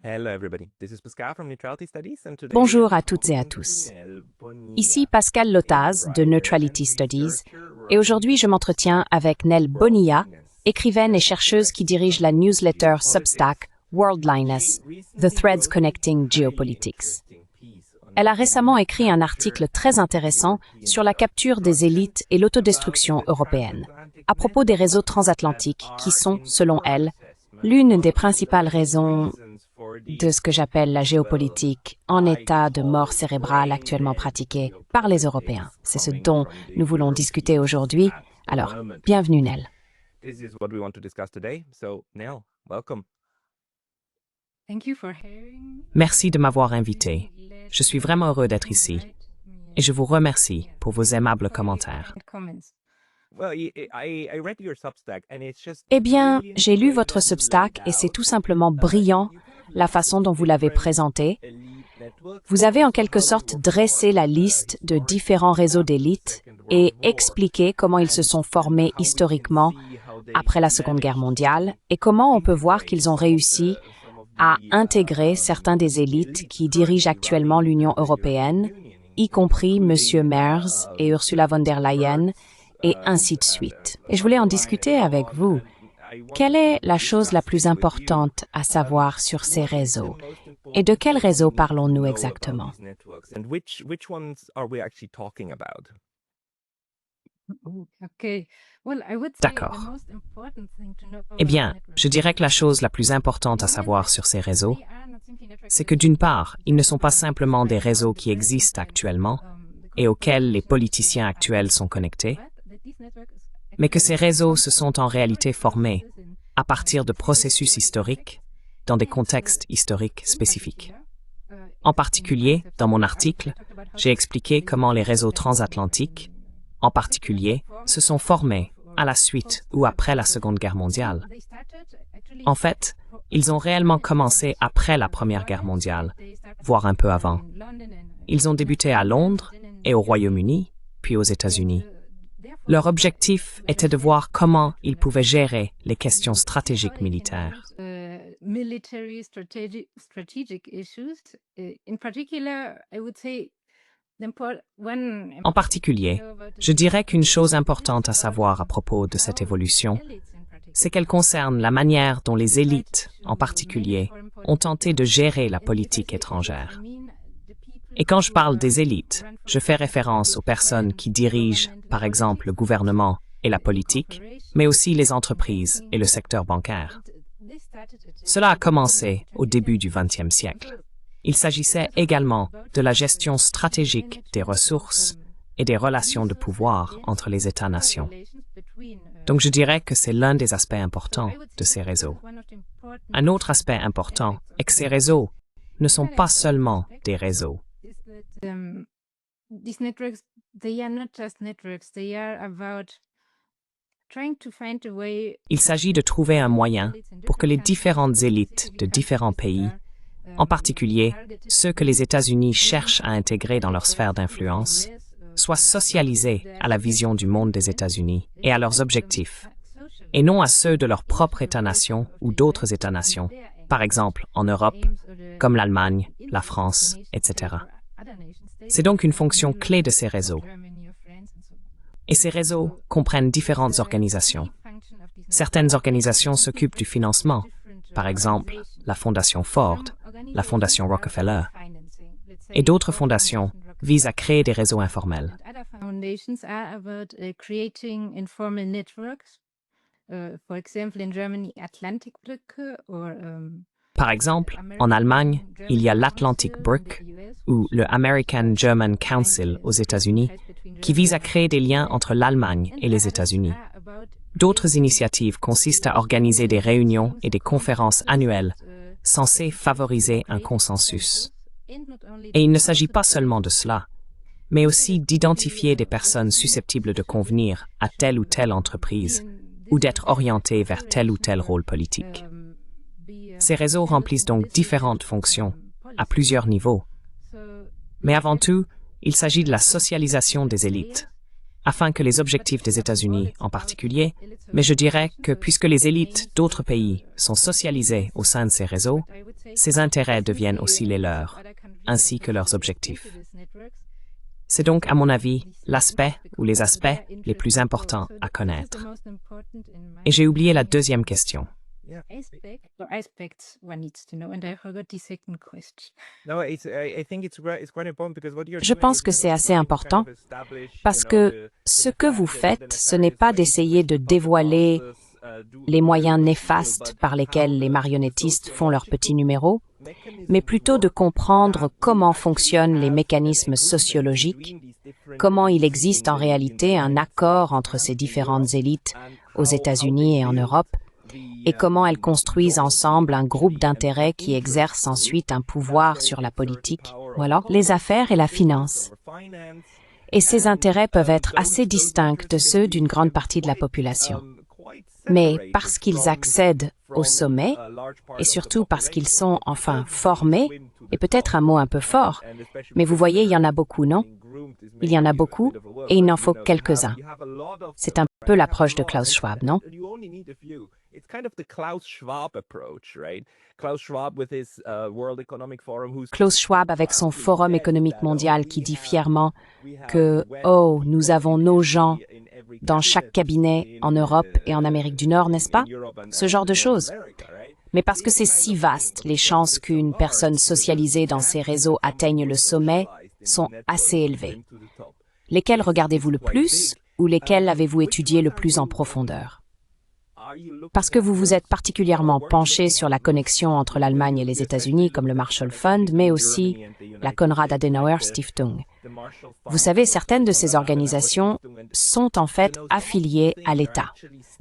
Hello everybody, this is Pascal from Neutrality Studies and today Bonjour à toutes et à tous. Ici Pascal Lotaz de Neutrality Studies et aujourd'hui je m'entretiens avec Nell Bonilla, écrivaine et chercheuse qui dirige la newsletter Substack Worldliness, The Threads Connecting Geopolitics. Elle a récemment écrit un article très intéressant sur la capture des élites et l'autodestruction européenne, à propos des réseaux transatlantiques qui sont, selon elle, l'une des principales raisons de ce que j'appelle la géopolitique en état de mort cérébrale actuellement pratiquée par les Européens. C'est ce dont nous voulons discuter aujourd'hui. Alors, bienvenue Nell. Merci de m'avoir invité. Je suis vraiment heureux d'être ici et je vous remercie pour vos aimables commentaires. Eh bien, j'ai lu votre Substack et c'est tout simplement brillant la façon dont vous l'avez présenté. Vous avez en quelque sorte dressé la liste de différents réseaux d'élites et expliqué comment ils se sont formés historiquement après la Seconde Guerre mondiale et comment on peut voir qu'ils ont réussi à intégrer certains des élites qui dirigent actuellement l'Union européenne, y compris M. Merz et Ursula von der Leyen, et ainsi de suite. Et je voulais en discuter avec vous. Quelle est la chose la plus importante à savoir sur ces réseaux? Et de quel réseau parlons-nous exactement? D'accord. Eh bien, je dirais que la chose la plus importante à savoir sur ces réseaux, c'est que d'une part, ils ne sont pas simplement des réseaux qui existent actuellement et auxquels les politiciens actuels sont connectés, mais que ces réseaux se sont en réalité formés à partir de processus historiques dans des contextes historiques spécifiques. En particulier, dans mon article, j'ai expliqué comment les réseaux transatlantiques, en particulier, se sont formés à la suite ou après la Seconde Guerre mondiale. En fait, ils ont réellement commencé après la Première Guerre mondiale, voire un peu avant. Ils ont débuté à Londres et au Royaume-Uni, puis aux États-Unis. Leur objectif était de voir comment ils pouvaient gérer les questions stratégiques militaires. En particulier, je dirais qu'une chose importante à savoir à propos de cette évolution, c'est qu'elle concerne la manière dont les élites, en particulier, ont tenté de gérer la politique étrangère. Et quand je parle des élites, je fais référence aux personnes qui dirigent, par exemple, le gouvernement et la politique, mais aussi les entreprises et le secteur bancaire. Cela a commencé au début du XXe siècle. Il s'agissait également de la gestion stratégique des ressources et des relations de pouvoir entre les États-nations. Donc je dirais que c'est l'un des aspects importants de ces réseaux. Un autre aspect important est que ces réseaux ne sont pas seulement des réseaux. Il s'agit de trouver un moyen pour que les différentes élites de différents pays, en particulier ceux que les États-Unis cherchent à intégrer dans leur sphère d'influence, soient socialisés à la vision du monde des États-Unis et à leurs objectifs, et non à ceux de leur propre État-nation ou d'autres États-nations, par exemple en Europe, comme l'Allemagne, la France, etc. C'est donc une fonction clé de ces réseaux. Et ces réseaux comprennent différentes organisations. Certaines organisations s'occupent du financement, par exemple la Fondation Ford, la Fondation Rockefeller, et d'autres fondations visent à créer des réseaux informels. Par exemple, en Allemagne, il y a l'Atlantic Brück ou le American German Council aux États-Unis qui vise à créer des liens entre l'Allemagne et les États-Unis. D'autres initiatives consistent à organiser des réunions et des conférences annuelles censées favoriser un consensus. Et il ne s'agit pas seulement de cela, mais aussi d'identifier des personnes susceptibles de convenir à telle ou telle entreprise ou d'être orientées vers tel ou tel rôle politique. Ces réseaux remplissent donc différentes fonctions, à plusieurs niveaux. Mais avant tout, il s'agit de la socialisation des élites. afin que les objectifs des États-Unis en particulier, mais je dirais que puisque les élites d'autres pays sont socialisées au sein de ces réseaux, ces intérêts deviennent aussi les leurs, ainsi que leurs objectifs. C'est donc, à mon avis, l'aspect ou les aspects les plus importants à connaître. Et j'ai oublié la deuxième question. Je pense que c'est assez important parce que ce que vous faites, ce n'est pas d'essayer de dévoiler les moyens néfastes par lesquels les marionnettistes font leurs petits numéros, mais plutôt de comprendre comment fonctionnent les mécanismes sociologiques, comment il existe en réalité un accord entre ces différentes élites aux États-Unis et en Europe, et comment elles construisent ensemble un groupe d'intérêts qui exerce ensuite un pouvoir sur la politique, ou alors les affaires et la finance. Et ces intérêts peuvent être assez distincts de ceux d'une grande partie de la population. Mais parce qu'ils accèdent au sommet, et surtout parce qu'ils sont enfin formés, et peut-être un mot un peu fort, mais vous voyez, il y en a beaucoup, non? Il y en a beaucoup, et il en faut quelques-uns. C'est un peu l'approche de Klaus Schwab, non? It's kind of the Klaus Schwab approach, right? Klaus Schwab with his World Economic Forum Klaus Schwab avec son Forum économique mondial qui dit fièrement que « Oh, nous avons nos gens dans chaque cabinet en Europe et en Amérique du Nord, n'est-ce pas ?» Ce genre de choses. Mais parce que c'est si vaste, les chances qu'une personne socialisée dans ces réseaux atteigne le sommet sont assez élevées. Lesquels regardez-vous le plus ou lesquels avez-vous étudié le plus en profondeur? Parce que vous vous êtes particulièrement penché sur la connexion entre l'Allemagne et les États-Unis, comme le Marshall Fund, mais aussi la Konrad Adenauer Stiftung. Vous savez, certaines de ces organisations sont en fait affiliées à l'État,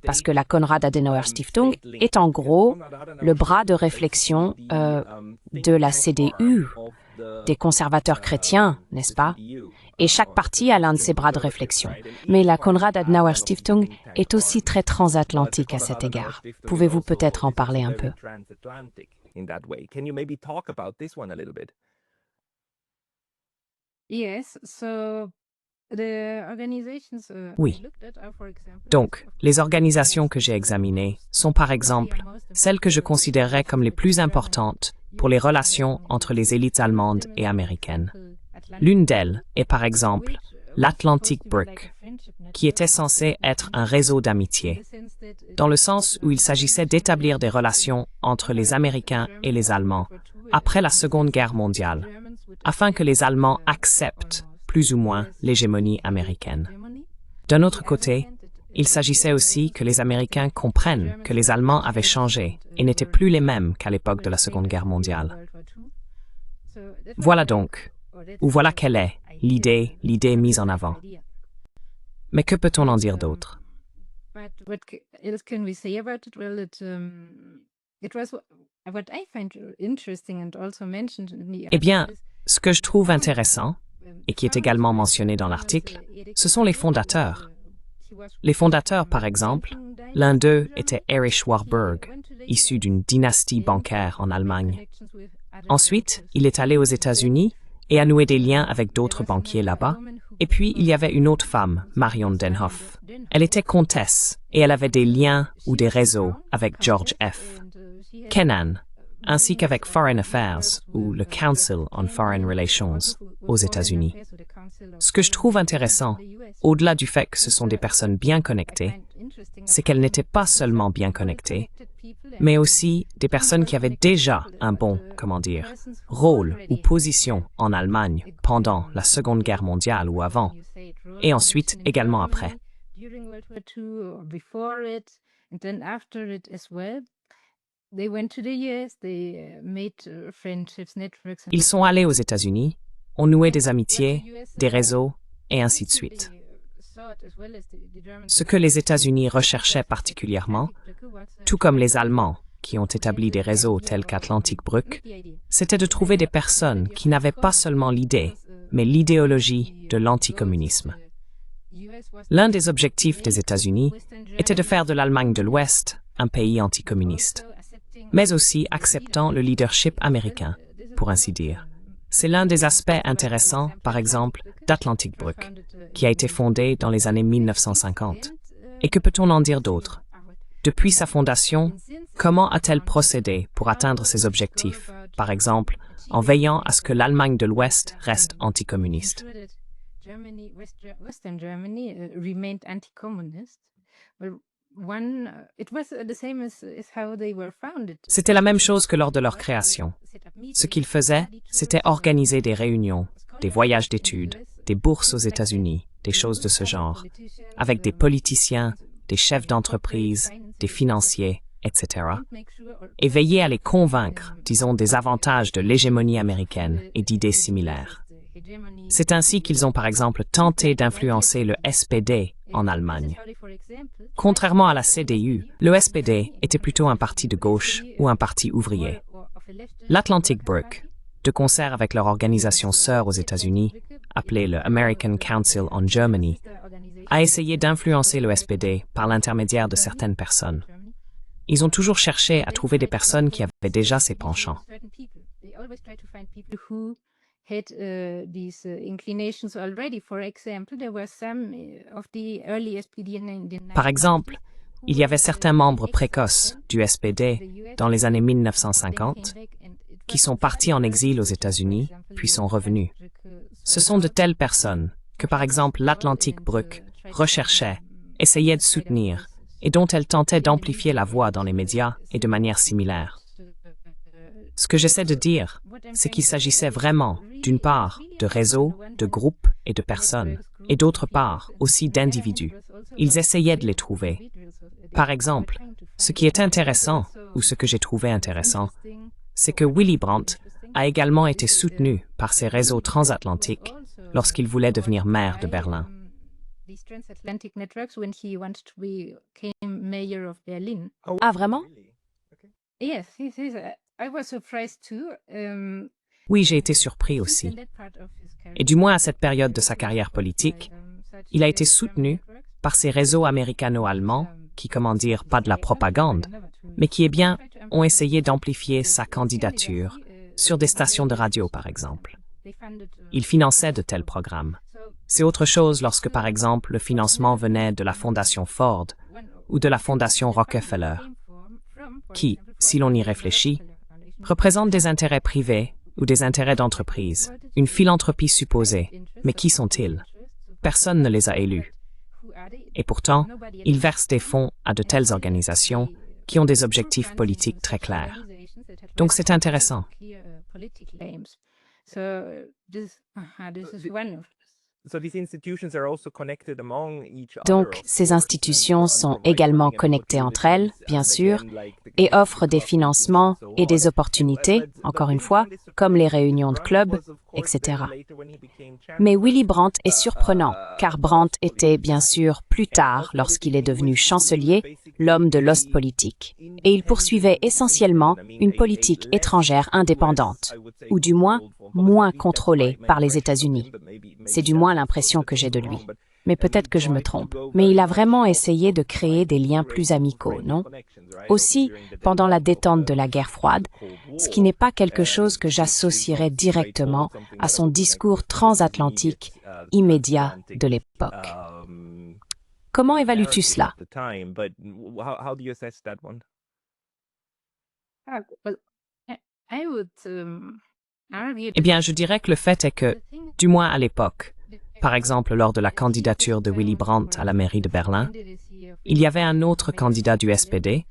parce que la Konrad Adenauer Stiftung est en gros le bras de réflexion de la CDU, des conservateurs chrétiens, n'est-ce pas? Et chaque parti a l'un de ses bras de réflexion. Mais la Konrad Adenauer Stiftung est aussi très transatlantique à cet égard. Pouvez-vous peut-être en parler un peu? Oui. Donc, les organisations que j'ai examinées sont par exemple celles que je considérerais comme les plus importantes pour les relations entre les élites allemandes et américaines. L'une d'elles est par exemple l'Atlantic Brick, qui était censé être un réseau d'amitié, dans le sens où il s'agissait d'établir des relations entre les Américains et les Allemands après la Seconde Guerre mondiale, afin que les Allemands acceptent plus ou moins l'hégémonie américaine. D'un autre côté, il s'agissait aussi que les Américains comprennent que les Allemands avaient changé et n'étaient plus les mêmes qu'à l'époque de la Seconde Guerre mondiale. Voilà donc, ou voilà quelle est l'idée mise en avant. Mais que peut-on en dire d'autre? Eh bien, ce que je trouve intéressant, et qui est également mentionné dans l'article, ce sont les fondateurs. Les fondateurs, par exemple, l'un d'eux était Erich Warburg, issu d'une dynastie bancaire en Allemagne. Ensuite, il est allé aux États-Unis et a noué des liens avec d'autres banquiers là-bas. Et puis, il y avait une autre femme, Marion Denhoff. Elle était comtesse et elle avait des liens ou des réseaux avec George F. Kennan, ainsi qu'avec Foreign Affairs ou le Council on Foreign Relations aux États-Unis. Ce que je trouve intéressant, au-delà du fait que ce sont des personnes bien connectées, c'est qu'elles n'étaient pas seulement bien connectées, mais aussi des personnes qui avaient déjà un bon, rôle ou position en Allemagne pendant la Seconde Guerre mondiale ou avant, et ensuite également après. Ils sont allés aux États-Unis, ont noué des amitiés, des réseaux, et ainsi de suite. Ce que les États-Unis recherchaient particulièrement, tout comme les Allemands, qui ont établi des réseaux tels qu'Atlantic Brick, c'était de trouver des personnes qui n'avaient pas seulement l'idée, mais l'idéologie de l'anticommunisme. L'un des objectifs des États-Unis était de faire de l'Allemagne de l'Ouest un pays anticommuniste, mais aussi acceptant le leadership américain, pour ainsi dire. C'est l'un des aspects intéressants, par exemple, d'Atlantic-Brück, qui a été fondé dans les années 1950. Et que peut-on en dire d'autre? Depuis sa fondation, comment a-t-elle procédé pour atteindre ses objectifs, par exemple, en veillant à ce que l'Allemagne de l'Ouest reste anticommuniste? C'était la même chose que lors de leur création. Ce qu'ils faisaient, c'était organiser des réunions, des voyages d'études, des bourses aux États-Unis, des choses de ce genre, avec des politiciens, des chefs d'entreprise, des financiers, etc. Et veiller à les convaincre, disons, des avantages de l'hégémonie américaine et d'idées similaires. C'est ainsi qu'ils ont par exemple tenté d'influencer le SPD en Allemagne. Contrairement à la CDU, le SPD était plutôt un parti de gauche ou un parti ouvrier. L'Atlantic-Brück, de concert avec leur organisation sœur aux États-Unis, appelée le American Council on Germany, a essayé d'influencer le SPD par l'intermédiaire de certaines personnes. Ils ont toujours cherché à trouver des personnes qui avaient déjà ces penchants. Par exemple, il y avait certains membres précoces du SPD dans les années 1950 qui sont partis en exil aux États-Unis puis sont revenus. Ce sont de telles personnes que, par exemple, l'Atlantic-Brück recherchait, essayait de soutenir et dont elle tentait d'amplifier la voix dans les médias et de manière similaire. Ce que j'essaie de dire, c'est qu'il s'agissait vraiment, d'une part, de réseaux, de groupes et de personnes, et d'autre part, aussi d'individus. Ils essayaient de les trouver. Par exemple, ce qui est intéressant, ou ce que j'ai trouvé intéressant, c'est que Willy Brandt a également été soutenu par ces réseaux transatlantiques lorsqu'il voulait devenir maire de Berlin. Ah, vraiment? Oui, j'ai été surpris aussi. Et du moins à cette période de sa carrière politique, il a été soutenu par ces réseaux américano-allemands qui, comment dire, pas de la propagande, mais qui, eh bien, ont essayé d'amplifier sa candidature sur des stations de radio, par exemple. Il finançait de tels programmes. C'est autre chose lorsque, par exemple, le financement venait de la Fondation Ford ou de la Fondation Rockefeller, qui, si l'on y réfléchit, représentent des intérêts privés ou des intérêts d'entreprise, une philanthropie supposée. Mais qui sont-ils? Personne ne les a élus. Et pourtant, ils versent des fonds à de telles organisations qui ont des objectifs politiques très clairs. Donc c'est intéressant. Donc, ces institutions sont également connectées entre elles, bien sûr, et offrent des financements et des opportunités, encore une fois, comme les réunions de clubs, etc. Mais Willy Brandt est surprenant, car Brandt était, bien sûr, plus tard, lorsqu'il est devenu chancelier, l'homme de l'Ostpolitik, et il poursuivait essentiellement une politique étrangère indépendante, ou du moins, moins contrôlée par les États-Unis. C'est du moins l'impression que j'ai de lui. Mais peut-être que je me trompe. Mais il a vraiment essayé de créer des liens plus amicaux, non? Aussi, pendant la détente de la guerre froide, ce qui n'est pas quelque chose que j'associerais directement à son discours transatlantique immédiat de l'époque. Comment évalues-tu cela? Eh bien, je dirais que le fait est que, du moins à l'époque, par exemple lors de la candidature de Willy Brandt à la mairie de Berlin, il y avait un autre candidat du SPD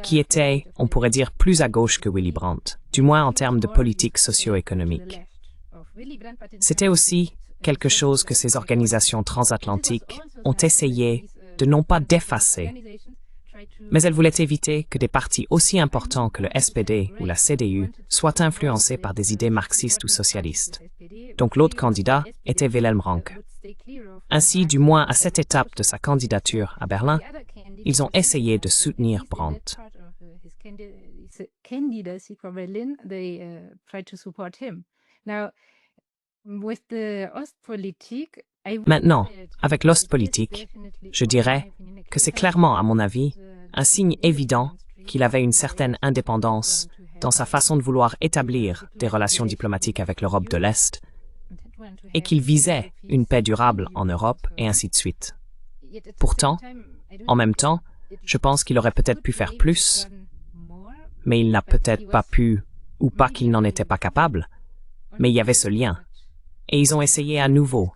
qui était, on pourrait dire, plus à gauche que Willy Brandt, du moins en termes de politique socio-économique. C'était aussi quelque chose que ces organisations transatlantiques ont essayé de non pas d'effacer, mais elles voulaient éviter que des partis aussi importants que le SPD ou la CDU soient influencés par des idées marxistes ou socialistes. Donc l'autre candidat était Wilhelm Ranke. Ainsi, du moins à cette étape de sa candidature à Berlin, ils ont essayé de soutenir Brandt. Maintenant, avec l'Ostpolitik, je dirais que c'est clairement, à mon avis, un signe évident qu'il avait une certaine indépendance dans sa façon de vouloir établir des relations diplomatiques avec l'Europe de l'Est, et qu'il visait une paix durable en Europe et ainsi de suite. Pourtant, en même temps, je pense qu'il aurait peut-être pu faire plus, mais il n'a peut-être pas pu, ou pas qu'il n'en était pas capable, mais il y avait ce lien. Et ils ont essayé à nouveau,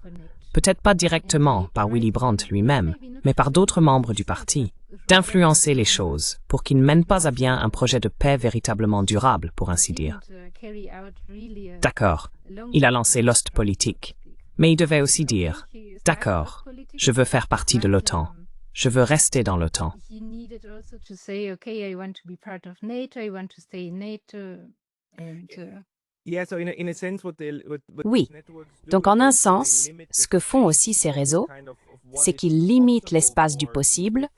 peut-être pas directement par Willy Brandt lui-même, mais par d'autres membres du parti, d'influencer les choses pour qu'ils ne mènent pas à bien un projet de paix véritablement durable, pour ainsi dire. D'accord, il a lancé l'Ostpolitik, mais il devait aussi dire « D'accord, je veux faire partie de l'OTAN, je veux rester dans l'OTAN ». Oui, donc en un sens, ce que font aussi ces réseaux, c'est qu'ils limitent l'espace du possible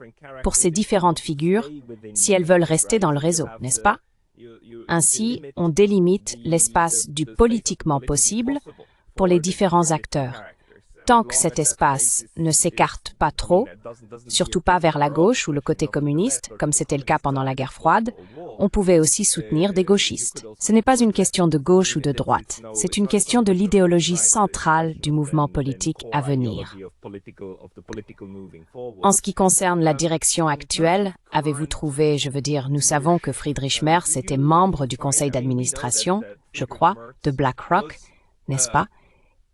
pour ces différentes figures si elles veulent rester dans le réseau, n'est-ce pas? Ainsi, on délimite l'espace du politiquement possible pour les différents acteurs. Tant que cet espace ne s'écarte pas trop, surtout pas vers la gauche ou le côté communiste, comme c'était le cas pendant la guerre froide, on pouvait aussi soutenir des gauchistes. Ce n'est pas une question de gauche ou de droite, c'est une question de l'idéologie centrale du mouvement politique à venir. En ce qui concerne la direction actuelle, avez-vous trouvé, je veux dire, nous savons que Friedrich Merz était membre du conseil d'administration, je crois, de BlackRock, n'est-ce pas?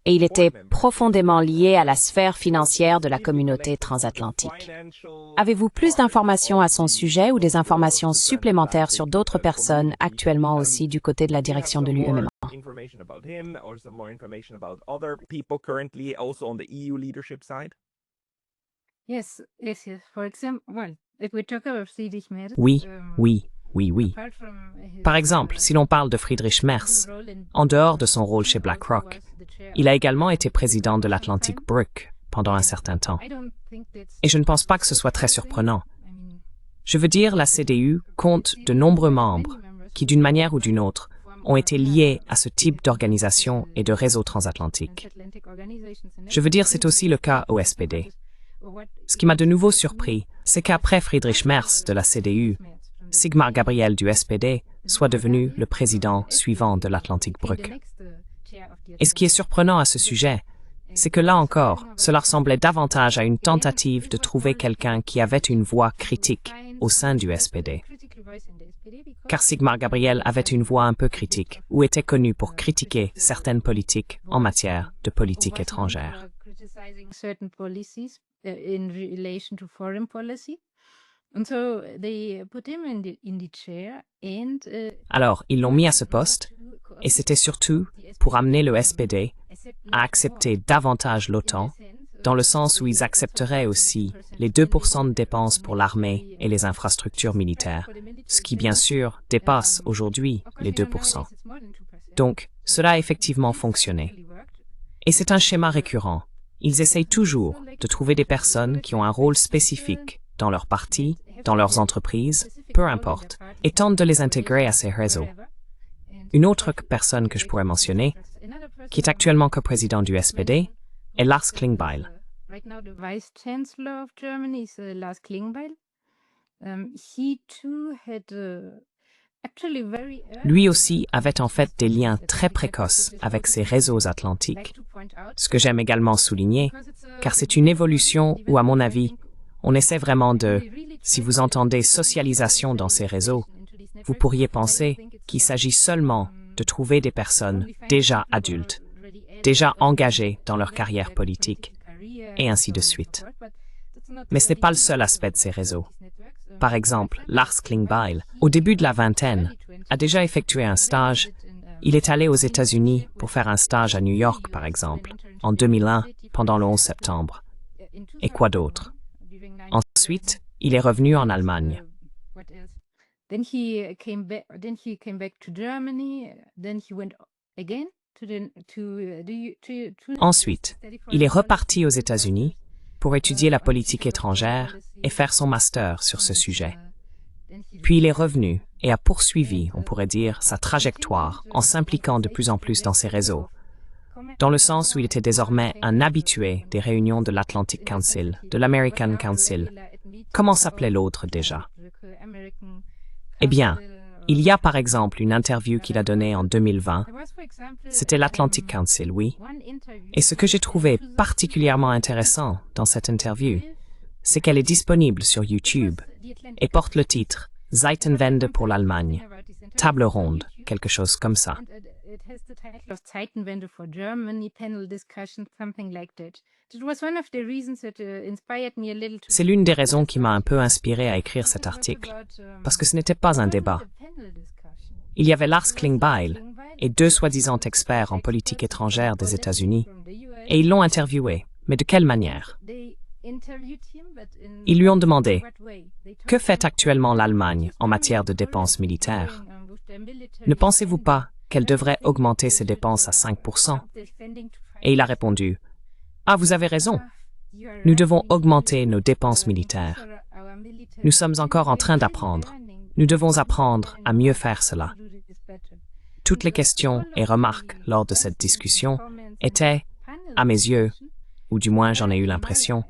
Et il était profondément lié à la sphère financière de la communauté transatlantique. Avez-vous plus d'informations à son sujet ou des informations supplémentaires sur d'autres personnes actuellement aussi du côté de la direction de l'UEMA? Oui. Par exemple, si l'on parle de Friedrich Merz, en dehors de son rôle chez BlackRock, il a également été président de l'Atlantic Brook pendant un certain temps. Et je ne pense pas que ce soit très surprenant. Je veux dire, la CDU compte de nombreux membres qui, d'une manière ou d'une autre, ont été liés à ce type d'organisation et de réseau transatlantique. Je veux dire, c'est aussi le cas au SPD. Ce qui m'a de nouveau surpris, c'est qu'après Friedrich Merz de la CDU, Sigmar Gabriel du SPD soit devenu le président suivant de l'Atlantic Brook. Et ce qui est surprenant à ce sujet, c'est que là encore, cela ressemblait davantage à une tentative de trouver quelqu'un qui avait une voix critique au sein du SPD. Car Sigmar Gabriel avait une voix un peu critique, ou était connu pour critiquer certaines politiques en matière de politique étrangère. Alors, ils l'ont mis à ce poste, et c'était surtout pour amener le SPD à accepter davantage l'OTAN, dans le sens où ils accepteraient aussi les 2% de dépenses pour l'armée et les infrastructures militaires, ce qui bien sûr dépasse aujourd'hui les 2%. Donc, cela a effectivement fonctionné. Et c'est un schéma récurrent. Ils essayent toujours de trouver des personnes qui ont un rôle spécifique dans leur parti, dans leurs entreprises, peu importe, et tentent de les intégrer à ces réseaux. Une autre personne que je pourrais mentionner, qui est actuellement coprésident du SPD, est Lars Klingbeil. Lui aussi avait en fait des liens très précoces avec ces réseaux atlantiques, ce que j'aime également souligner, car c'est une évolution où, à mon avis, on essaie vraiment de, si vous entendez socialisation dans ces réseaux, vous pourriez penser qu'il s'agit seulement de trouver des personnes déjà adultes, déjà engagées dans leur carrière politique, et ainsi de suite. Mais ce n'est pas le seul aspect de ces réseaux. Par exemple, Lars Klingbeil, au début de la vingtaine, a déjà effectué un stage. Il est allé aux États-Unis pour faire un stage à New York, par exemple, en 2001, pendant le 11 septembre. Et quoi d'autre? Ensuite, il est revenu en Allemagne. Ensuite, il est reparti aux États-Unis pour étudier la politique étrangère et faire son master sur ce sujet. Puis il est revenu et a poursuivi, on pourrait dire, sa trajectoire en s'impliquant de plus en plus dans ces réseaux, dans le sens où il était désormais un habitué des réunions de l'Atlantic Council, de l'American Council. Comment s'appelait l'autre déjà? Eh bien, Il y a par exemple une interview qu'il a donnée en 2020. C'était l'Atlantic Council, oui. Et ce que j'ai trouvé particulièrement intéressant dans cette interview, c'est qu'elle est disponible sur YouTube et porte le titre Zeitenwende pour l'Allemagne, table ronde, quelque chose comme ça. C'est l'une des raisons qui m'a un peu inspiré à écrire cet article, parce que ce n'était pas un débat. Il y avait Lars Klingbeil et deux soi-disant experts en politique étrangère des États-Unis, et ils l'ont interviewé, mais de quelle manière? Ils lui ont demandé « Que fait actuellement l'Allemagne en matière de dépenses militaires? Ne pensez-vous pas qu'elle devrait augmenter ses dépenses à 5%? » Et il a répondu « Ah, vous avez raison. Nous devons augmenter nos dépenses militaires. Nous sommes encore en train d'apprendre. Nous devons apprendre à mieux faire cela. » Toutes les questions et remarques lors de cette discussion étaient, à mes yeux, ou du moins j'en ai eu l'impression,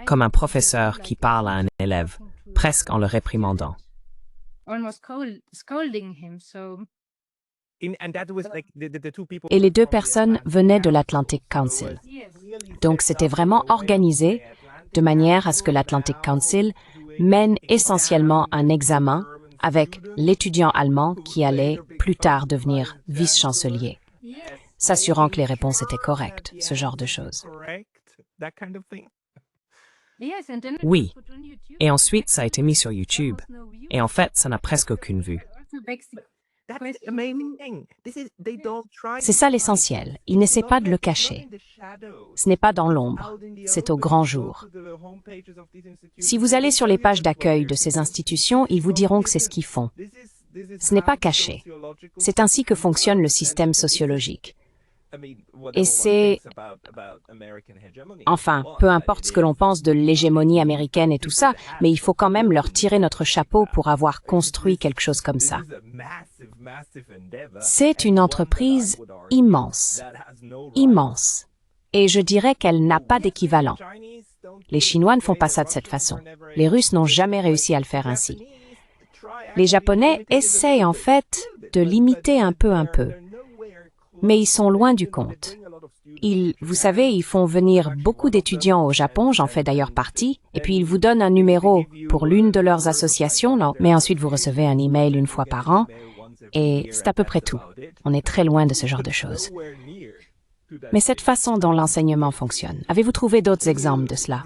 comme un professeur qui parle à un élève, presque en le réprimandant. Et les deux personnes venaient de l'Atlantic Council. Donc c'était vraiment organisé de manière à ce que l'Atlantic Council mène essentiellement un examen avec l'étudiant allemand qui allait plus tard devenir vice-chancelier, s'assurant que les réponses étaient correctes, ce genre de choses. Oui. Et ensuite, ça a été mis sur YouTube. Et en fait, ça n'a presque aucune vue. C'est ça l'essentiel. Ils n'essaient pas de le cacher. Ce n'est pas dans l'ombre, c'est au grand jour. Si vous allez sur les pages d'accueil de ces institutions, ils vous diront que c'est ce qu'ils font. Ce n'est pas caché. C'est ainsi que fonctionne le système sociologique. Et c'est... Enfin, peu importe ce que l'on pense de l'hégémonie américaine et tout ça, mais il faut quand même leur tirer notre chapeau pour avoir construit quelque chose comme ça. C'est une entreprise immense. Immense. Et je dirais qu'elle n'a pas d'équivalent. Les Chinois ne font pas ça de cette façon. Les Russes n'ont jamais réussi à le faire ainsi. Les Japonais essayent en fait de l'imiter un peu. Mais ils sont loin du compte. Vous savez, ils font venir beaucoup d'étudiants au Japon, j'en fais d'ailleurs partie, et puis ils vous donnent un numéro pour l'une de leurs associations, mais ensuite vous recevez un email une fois par an, et c'est à peu près tout. On est très loin de ce genre de choses. Mais cette façon dont l'enseignement fonctionne, avez-vous trouvé d'autres exemples de cela?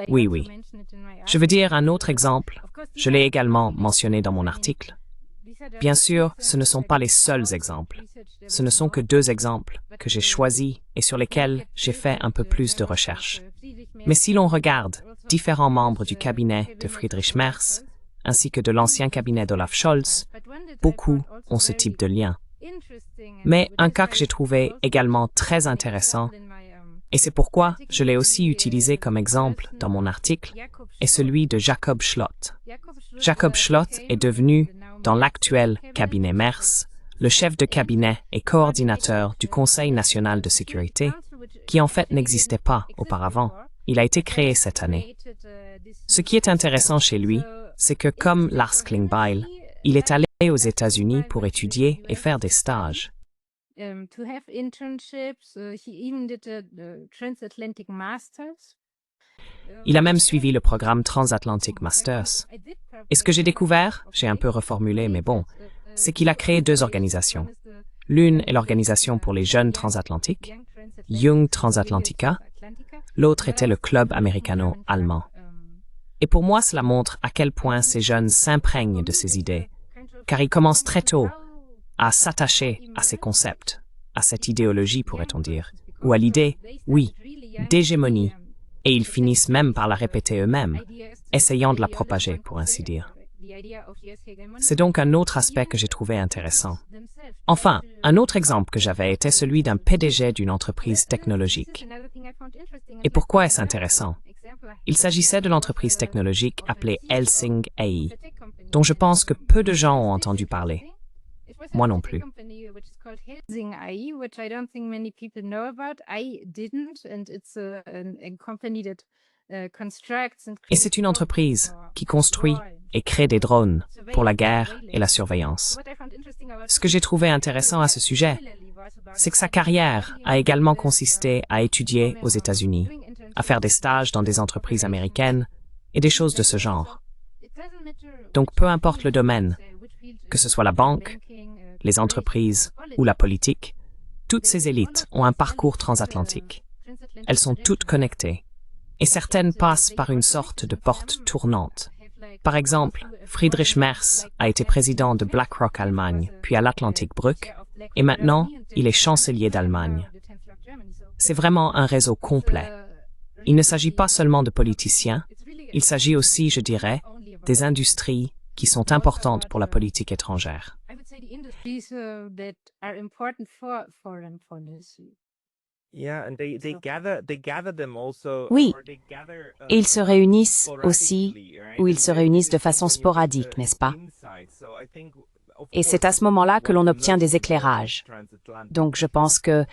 Oui. Je veux dire un autre exemple. Je l'ai également mentionné dans mon article. Bien sûr, ce ne sont pas les seuls exemples. Ce ne sont que deux exemples que j'ai choisis et sur lesquels j'ai fait un peu plus de recherche. Mais si l'on regarde différents membres du cabinet de Friedrich Merz, ainsi que de l'ancien cabinet d'Olaf Scholz, beaucoup ont ce type de lien. Mais un cas que j'ai trouvé également très intéressant, et c'est pourquoi je l'ai aussi utilisé comme exemple dans mon article, est celui de Jakob Schlott. Jakob Schlott est devenu, dans l'actuel cabinet Merz, le chef de cabinet et coordinateur du Conseil national de sécurité, qui en fait n'existait pas auparavant. Il a été créé cette année. Ce qui est intéressant chez lui, c'est que comme Lars Klingbeil, il est allé aux États-Unis pour étudier et faire des stages. Il a même suivi le programme Transatlantic Masters. Et ce que j'ai découvert, j'ai un peu reformulé, mais bon, c'est qu'il a créé deux organisations. L'une est l'organisation pour les jeunes transatlantiques, Young Transatlantica. L'autre était le club américano-allemand. Et pour moi, cela montre à quel point ces jeunes s'imprègnent de ces idées, car ils commencent très tôt à s'attacher à ces concepts, à cette idéologie, pourrait-on dire, ou à l'idée, oui, d'hégémonie, et ils finissent même par la répéter eux-mêmes, essayant de la propager, pour ainsi dire. C'est donc un autre aspect que j'ai trouvé intéressant. Enfin, un autre exemple que j'avais était celui d'un PDG d'une entreprise technologique. Et pourquoi est-ce intéressant? Il s'agissait de l'entreprise technologique appelée Helsing AI, dont je pense que peu de gens ont entendu parler. Moi non plus. Et c'est une entreprise qui construit et crée des drones pour la guerre et la surveillance. Ce que j'ai trouvé intéressant à ce sujet, c'est que sa carrière a également consisté à étudier aux États-Unis, à faire des stages dans des entreprises américaines et des choses de ce genre. Donc peu importe le domaine, que ce soit la banque, les entreprises ou la politique, toutes ces élites ont un parcours transatlantique. Elles sont toutes connectées, et certaines passent par une sorte de porte tournante. Par exemple, Friedrich Merz a été président de BlackRock Allemagne, puis à l'Atlantic Brück, et maintenant, il est chancelier d'Allemagne. C'est vraiment un réseau complet. Il ne s'agit pas seulement de politiciens, il s'agit aussi, je dirais, des industries qui sont importantes pour la politique étrangère. Oui, et ils se réunissent aussi, ou ils se réunissent de façon sporadique, n'est-ce pas? Et c'est à ce moment-là que l'on obtient des éclairages. Donc je pense que,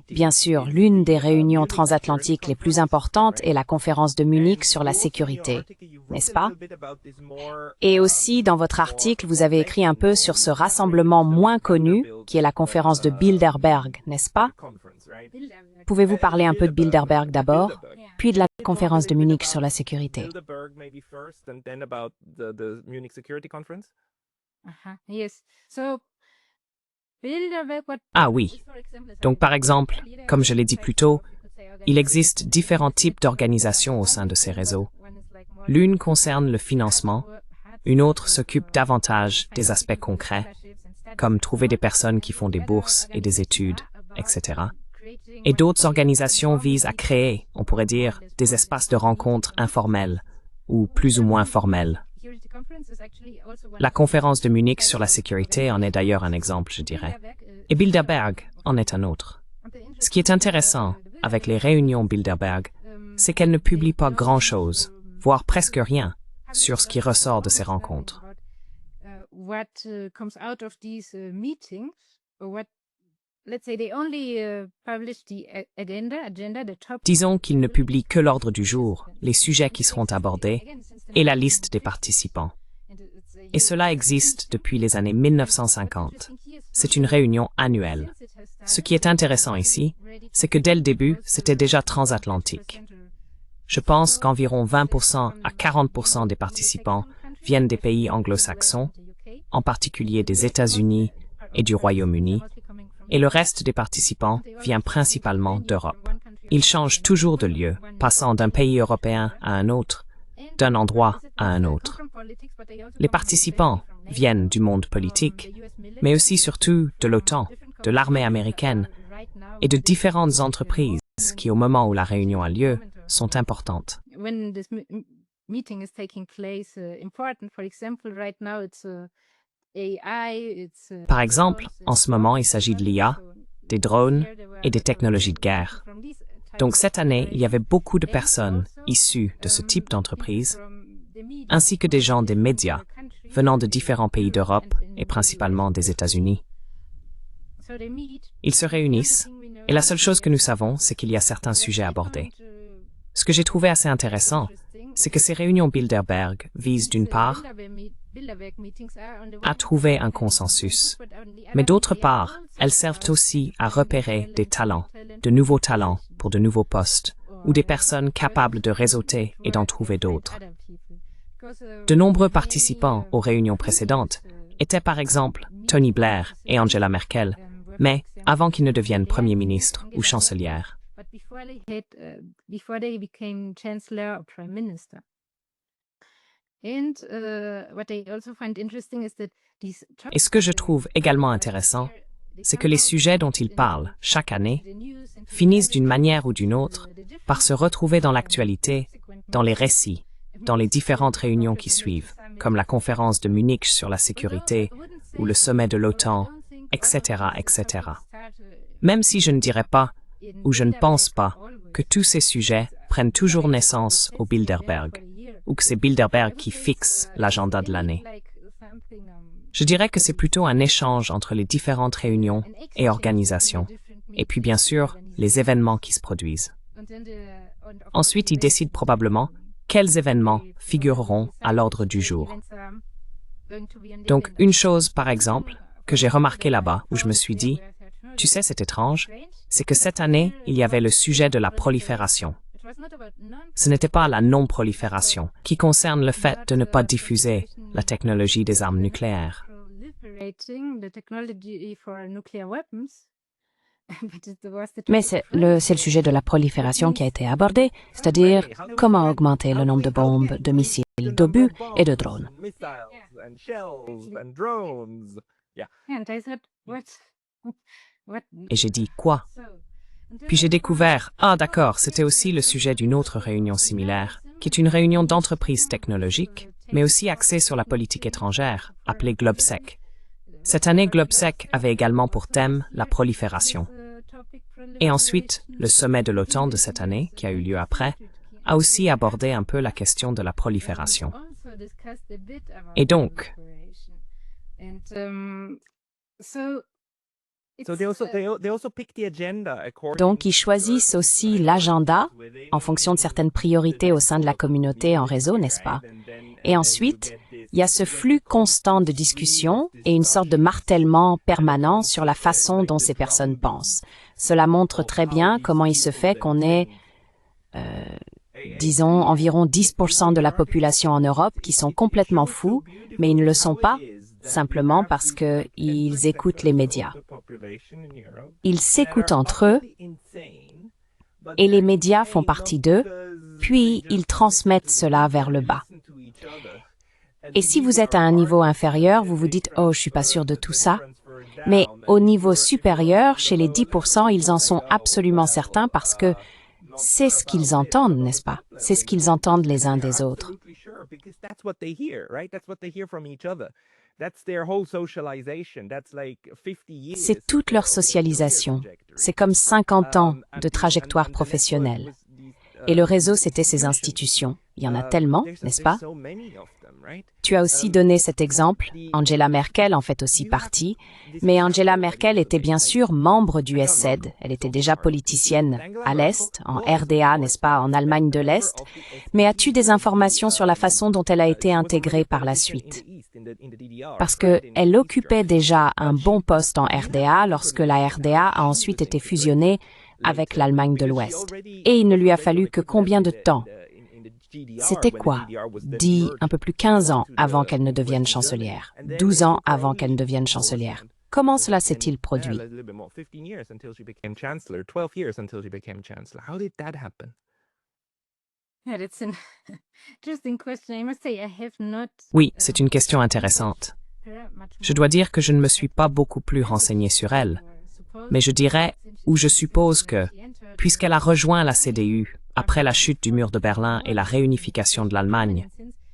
bien sûr, l'une des réunions transatlantiques les plus importantes est la conférence de Munich sur la sécurité, n'est-ce pas? Et aussi, dans votre article, vous avez écrit un peu sur ce rassemblement moins connu, qui est la conférence de Bilderberg, n'est-ce pas? Pouvez-vous parler un peu de Bilderberg d'abord, puis de la conférence de Munich sur la sécurité? Ah oui. Donc par exemple, comme je l'ai dit plus tôt, il existe différents types d'organisations au sein de ces réseaux. L'une concerne le financement, une autre s'occupe davantage des aspects concrets, comme trouver des personnes qui font des bourses et des études, etc. Et d'autres organisations visent à créer, on pourrait dire, des espaces de rencontres informels ou plus ou moins formels. La conférence de Munich sur la sécurité en est d'ailleurs un exemple, je dirais. Et Bilderberg en est un autre. Ce qui est intéressant avec les réunions Bilderberg, c'est qu'elles ne publient pas grand-chose, voire presque rien, sur ce qui ressort de ces rencontres. Disons qu'ils ne publient que l'ordre du jour, les sujets qui seront abordés et la liste des participants. Et cela existe depuis les années 1950. C'est une réunion annuelle. Ce qui est intéressant ici, c'est que dès le début, c'était déjà transatlantique. Je pense qu'environ 20% à 40% des participants viennent des pays anglo-saxons, en particulier des États-Unis et du Royaume-Uni, et le reste des participants vient principalement d'Europe. Ils changent toujours de lieu, passant d'un pays européen à un autre, d'un endroit à un autre. Les participants viennent du monde politique, mais aussi surtout de l'OTAN, de l'armée américaine et de différentes entreprises qui, au moment où la réunion a lieu, sont importantes. Par exemple, en ce moment, il s'agit de l'IA, des drones et des technologies de guerre. Donc cette année, il y avait beaucoup de personnes issues de ce type d'entreprise, ainsi que des gens des médias venant de différents pays d'Europe et principalement des États-Unis. Ils se réunissent et la seule chose que nous savons, c'est qu'il y a certains sujets abordés. Ce que j'ai trouvé assez intéressant, c'est que ces réunions Bilderberg visent d'une part à trouver un consensus, mais d'autre part, elles servent aussi à repérer des talents, de nouveaux talents pour de nouveaux postes, ou des personnes capables de réseauter et d'en trouver d'autres. De nombreux participants aux réunions précédentes étaient par exemple Tony Blair et Angela Merkel, mais avant qu'ils ne deviennent Premier ministre ou chancelière. Et ce que je trouve également intéressant, c'est que les sujets dont ils parlent chaque année finissent d'une manière ou d'une autre par se retrouver dans l'actualité, dans les récits, dans les différentes réunions qui suivent, comme la conférence de Munich sur la sécurité ou le sommet de l'OTAN, etc., etc. Même si je ne dirais pas, ou je ne pense pas, que tous ces sujets prennent toujours naissance au Bilderberg, ou que c'est Bilderberg qui fixe l'agenda de l'année. Je dirais que c'est plutôt un échange entre les différentes réunions et organisations, et puis bien sûr, les événements qui se produisent. Ensuite, ils décident probablement quels événements figureront à l'ordre du jour. Donc, une chose, par exemple, que j'ai remarqué là-bas, où je me suis dit, tu sais, c'est étrange, c'est que cette année, il y avait le sujet de la prolifération. Ce n'était pas la non-prolifération, qui concerne le fait de ne pas diffuser la technologie des armes nucléaires. Mais c'est le sujet de la prolifération qui a été abordé, c'est-à-dire comment augmenter le nombre de bombes, de missiles, d'obus et de drones. Et j'ai dit quoi? Puis j'ai découvert, ah d'accord, c'était aussi le sujet d'une autre réunion similaire, qui est une réunion d'entreprises technologiques, mais aussi axée sur la politique étrangère, appelée GlobeSec. Cette année, GlobeSec avait également pour thème la prolifération. Et ensuite, le sommet de l'OTAN de cette année, qui a eu lieu après, a aussi abordé un peu la question de la prolifération. Et donc, donc, ils choisissent aussi l'agenda en fonction de certaines priorités au sein de la communauté en réseau, n'est-ce pas? Et ensuite, il y a ce flux constant de discussion et une sorte de martèlement permanent sur la façon dont ces personnes pensent. Cela montre très bien comment il se fait qu'on ait, disons, environ 10% de la population en Europe qui sont complètement fous, mais ils ne le sont pas simplement parce qu'ils écoutent les médias. Ils s'écoutent entre eux et les médias font partie d'eux, puis ils transmettent cela vers le bas. Et si vous êtes à un niveau inférieur, vous vous dites « Oh, je suis pas sûr de tout ça ». Mais au niveau supérieur, chez les 10%, ils en sont absolument certains parce que c'est ce qu'ils entendent, n'est-ce pas? C'est ce qu'ils entendent les uns des autres. C'est toute leur socialisation. C'est comme 50 ans de trajectoire professionnelle. Et le réseau, c'était ces institutions. Il y en a tellement, n'est-ce pas? Tu as aussi donné cet exemple. Angela Merkel en fait aussi partie. Mais Angela Merkel était bien sûr membre du SZ. Elle était déjà politicienne à l'Est, en RDA, n'est-ce pas, en Allemagne de l'Est. Mais as-tu des informations sur la façon dont elle a été intégrée par la suite? Parce qu'elle occupait déjà un bon poste en RDA lorsque la RDA a ensuite été fusionnée avec l'Allemagne de l'Ouest. Et il ne lui a fallu que combien de temps? C'était quoi? Un peu plus 15 ans avant qu'elle ne devienne chancelière, 12 ans avant qu'elle ne devienne chancelière. Comment cela s'est-il produit? Oui, c'est une question intéressante. Je dois dire que je ne me suis pas beaucoup plus renseigné sur elle, mais je dirais, ou je suppose que, puisqu'elle a rejoint la CDU après la chute du mur de Berlin et la réunification de l'Allemagne,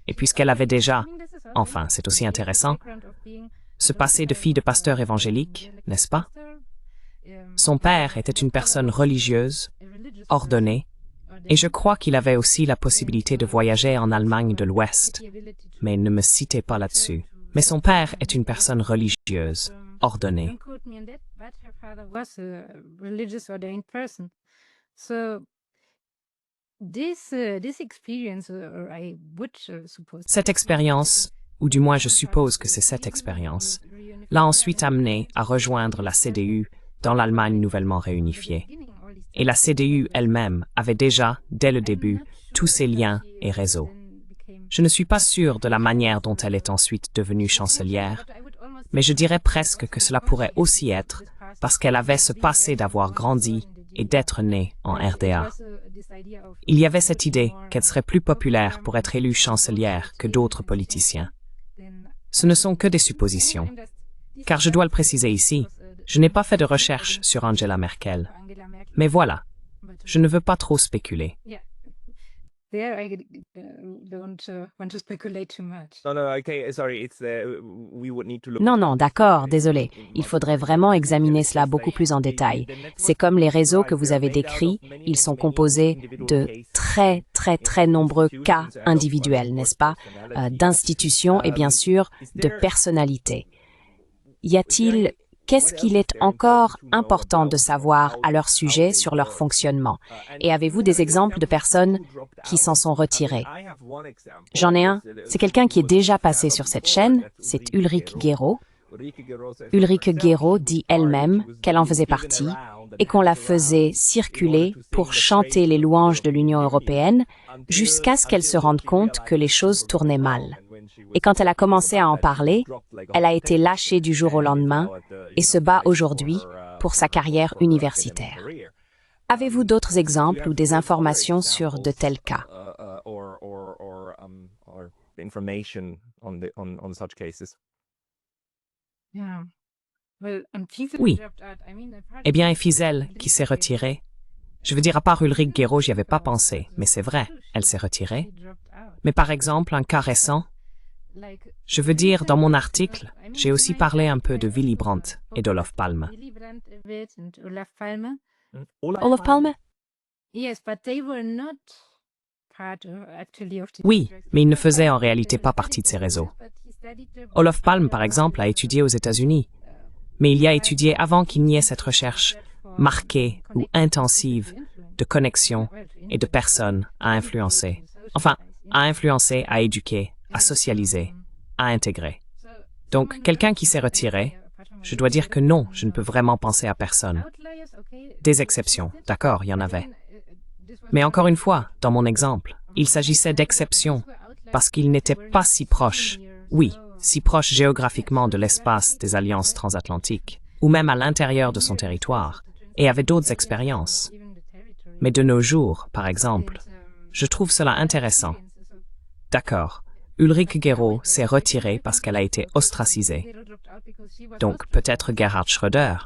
et puisqu'elle avait déjà, enfin c'est aussi intéressant, ce passé de fille de pasteur évangélique, n'est-ce pas? Son père était une personne religieuse, ordonnée, et je crois qu'il avait aussi la possibilité de voyager en Allemagne de l'Ouest, mais ne me citez pas là-dessus. Mais son père est une personne religieuse, ordonnée. Cette expérience, ou du moins je suppose que c'est cette expérience, l'a ensuite amené à rejoindre la CDU dans l'Allemagne nouvellement réunifiée. Et la CDU elle-même avait déjà, dès le début, tous ses liens et réseaux. Je ne suis pas sûr de la manière dont elle est ensuite devenue chancelière, mais je dirais presque que cela pourrait aussi être parce qu'elle avait ce passé d'avoir grandi et d'être née en RDA. Il y avait cette idée qu'elle serait plus populaire pour être élue chancelière que d'autres politiciens. Ce ne sont que des suppositions, car je dois le préciser ici, je n'ai pas fait de recherche sur Angela Merkel. Mais voilà, je ne veux pas trop spéculer. No, no, okay, sorry, it's we would need to look. Non, non, d'accord, désolé. Il faudrait vraiment examiner cela beaucoup plus en détail. C'est comme les réseaux que vous avez décrits, ils sont composés de très nombreux cas individuels, n'est-ce pas, d'institutions et bien sûr de personnalités. Qu'est-ce qu'il est encore important de savoir à leur sujet sur leur fonctionnement? Et avez-vous des exemples de personnes qui s'en sont retirées? J'en ai un. C'est quelqu'un qui est déjà passé sur cette chaîne, c'est Ulrike Guérot. Ulrike Guérot dit elle-même qu'elle en faisait partie et qu'on la faisait circuler pour chanter les louanges de l'Union européenne jusqu'à ce qu'elle se rende compte que les choses tournaient mal. Et quand elle a commencé à en parler, elle a été lâchée du jour au lendemain et se bat aujourd'hui pour sa carrière universitaire. Avez-vous d'autres exemples ou des informations sur de tels cas? Oui. Eh bien, Ephizel, qui s'est retirée. Je veux dire, à part Ulrike Guérot, j'y avais pas pensé, mais c'est vrai, elle s'est retirée. Mais par exemple, un cas récent, je veux dire, dans mon article, j'ai aussi parlé un peu de Willy Brandt et d'Olof Palme. Olof Palme? Oui, mais ils ne faisaient en réalité pas partie de ces réseaux. Olof Palme, par exemple, a étudié aux États-Unis, mais il y a étudié avant qu'il n'y ait cette recherche marquée ou intensive de connexions et de personnes à influencer. Enfin, à influencer, à éduquer, à socialiser, à intégrer. Donc, quelqu'un qui s'est retiré, je dois dire que non, je ne peux vraiment penser à personne. Des exceptions, d'accord, il y en avait. Mais encore une fois, dans mon exemple, il s'agissait d'exceptions, parce qu'ils n'étaient pas si proches, oui, si proches géographiquement de l'espace des alliances transatlantiques, ou même à l'intérieur de son territoire, et avaient d'autres expériences. Mais de nos jours, par exemple, je trouve cela intéressant. D'accord, Ulrike Guérot s'est retirée parce qu'elle a été ostracisée. Donc peut-être Gerhard Schröder.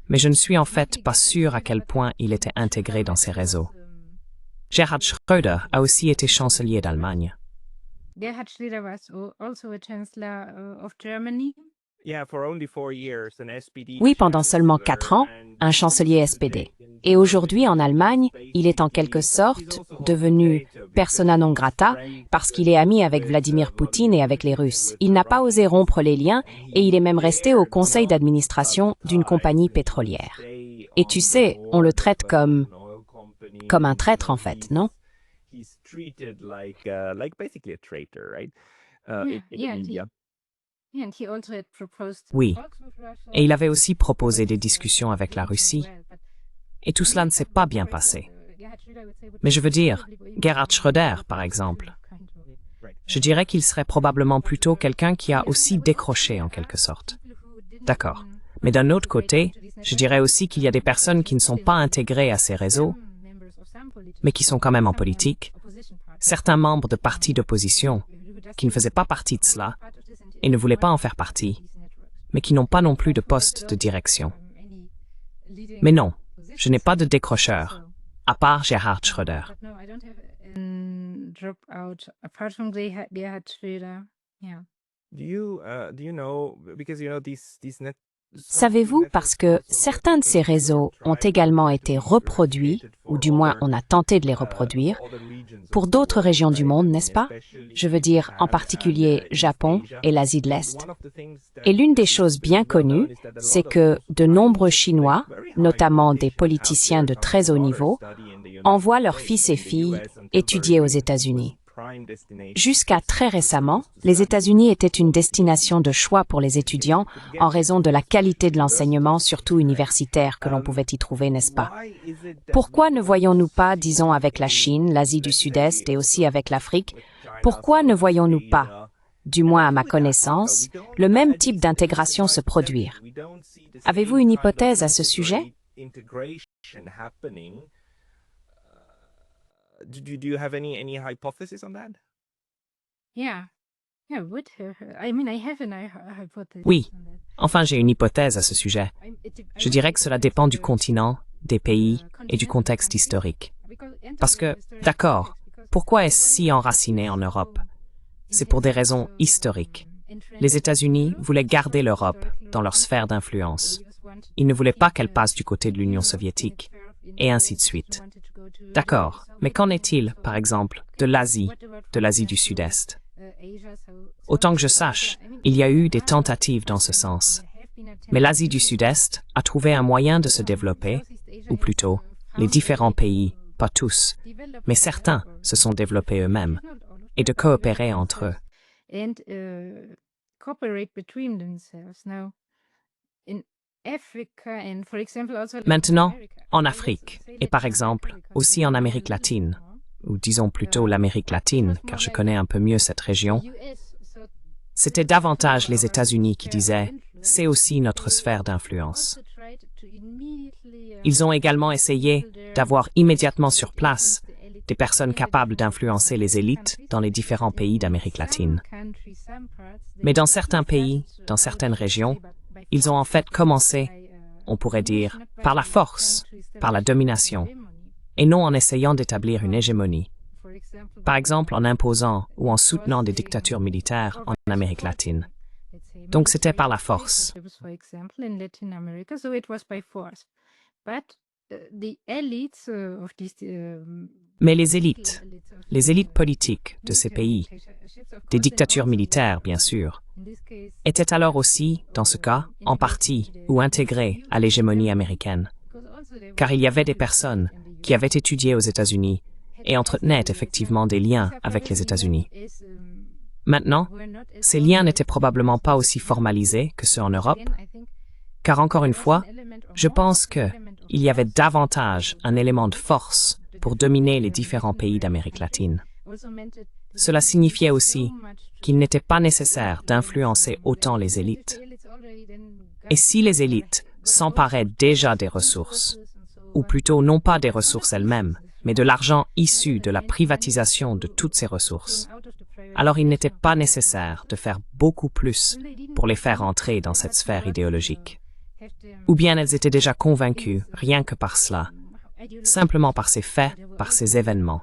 Mais je ne suis en fait pas sûr à quel point il était intégré dans ces réseaux. Gerhard Schröder a aussi été chancelier d'Allemagne. Oui, pendant seulement 4 ans, un chancelier SPD. Et aujourd'hui, en Allemagne, il est en quelque sorte devenu persona non grata parce qu'il est ami avec Vladimir Poutine et avec les Russes. Il n'a pas osé rompre les liens et il est même resté au conseil d'administration d'une compagnie pétrolière. Et tu sais, on le traite comme un traître en fait, non? Oui, et il avait aussi proposé des discussions avec la Russie. Et tout cela ne s'est pas bien passé. Mais je veux dire, Gerhard Schröder, par exemple, je dirais qu'il serait probablement plutôt quelqu'un qui a aussi décroché en quelque sorte. D'accord. Mais d'un autre côté, je dirais aussi qu'il y a des personnes qui ne sont pas intégrées à ces réseaux, mais qui sont quand même en politique, certains membres de partis d'opposition qui ne faisaient pas partie de cela et ne voulaient pas en faire partie, mais qui n'ont pas non plus de poste de direction. Mais non, je n'ai pas de décrocheur, à part Gerhard Schröder. Savez-vous, parce que certains de ces réseaux ont également été reproduits, ou du moins on a tenté de les reproduire, pour d'autres régions du monde, n'est-ce pas? Je veux dire en particulier Japon et l'Asie de l'Est. Et l'une des choses bien connues, c'est que de nombreux Chinois, notamment des politiciens de très haut niveau, envoient leurs fils et filles étudier aux États-Unis. Jusqu'à très récemment, les États-Unis étaient une destination de choix pour les étudiants en raison de la qualité de l'enseignement, surtout universitaire, que l'on pouvait y trouver, n'est-ce pas? Pourquoi ne voyons-nous pas, disons avec la Chine, l'Asie du Sud-Est et aussi avec l'Afrique, pourquoi ne voyons-nous pas, du moins à ma connaissance, le même type d'intégration se produire? Avez-vous une hypothèse à ce sujet? Do you have any hypothesis on that? Oui, enfin j'ai une hypothèse à ce sujet. Je dirais que cela dépend du continent, des pays et du contexte historique. Parce que, d'accord, Pourquoi est-ce si enraciné en Europe? C'est pour des raisons historiques. Les États-Unis voulaient garder l'Europe dans leur sphère d'influence. Ils ne voulaient pas qu'elle passe du côté de l'Union soviétique, et ainsi de suite. D'accord, mais qu'en est-il, par exemple, de l'Asie du Sud-Est? Autant que je sache, il y a eu des tentatives dans ce sens. Mais l'Asie du Sud-Est a trouvé un moyen de se développer, ou plutôt, les différents pays, pas tous, mais certains se sont développés eux-mêmes, et de coopérer entre eux. Maintenant, en Afrique, et par exemple, aussi en Amérique latine, ou disons plutôt l'Amérique latine, car je connais un peu mieux cette région, c'était davantage les États-Unis qui disaient « c'est aussi notre sphère d'influence ». Ils ont également essayé d'avoir immédiatement sur place des personnes capables d'influencer les élites dans les différents pays d'Amérique latine. Mais dans certains pays, dans certaines régions, ils ont en fait commencé, on pourrait dire, par la force, par la domination, et non en essayant d'établir une hégémonie. Par exemple, en imposant ou en soutenant des dictatures militaires en Amérique latine. Donc c'était par la force. Mais les élites politiques de ces pays, des dictatures militaires bien sûr, étaient alors aussi, dans ce cas, en partie ou intégrées à l'hégémonie américaine. Car il y avait des personnes qui avaient étudié aux États-Unis et entretenaient effectivement des liens avec les États-Unis. Maintenant, ces liens n'étaient probablement pas aussi formalisés que ceux en Europe, car encore une fois, je pense qu'il y avait davantage un élément de force pour dominer les différents pays d'Amérique latine. Cela signifiait aussi qu'il n'était pas nécessaire d'influencer autant les élites. Et si les élites s'emparaient déjà des ressources, ou plutôt non pas des ressources elles-mêmes, mais de l'argent issu de la privatisation de toutes ces ressources, alors il n'était pas nécessaire de faire beaucoup plus pour les faire entrer dans cette sphère idéologique. Ou bien elles étaient déjà convaincues, rien que par cela, simplement par ces faits, par ces événements.